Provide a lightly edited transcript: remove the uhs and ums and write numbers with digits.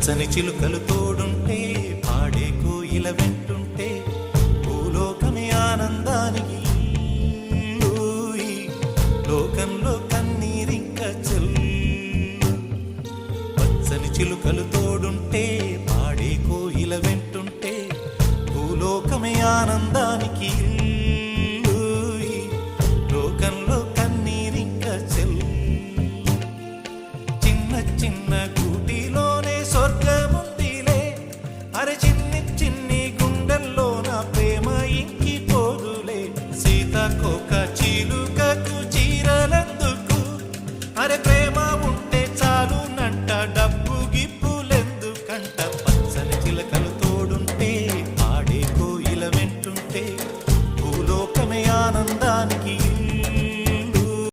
పచ్చని చిలుకలు తోడుంటే పాడే కోయిల వెంటుంటే భూలోకమే ఆనందానికి ఊయి. లోకంలో కన్నీరింక చెల్లు పచ్చని చిలుకలు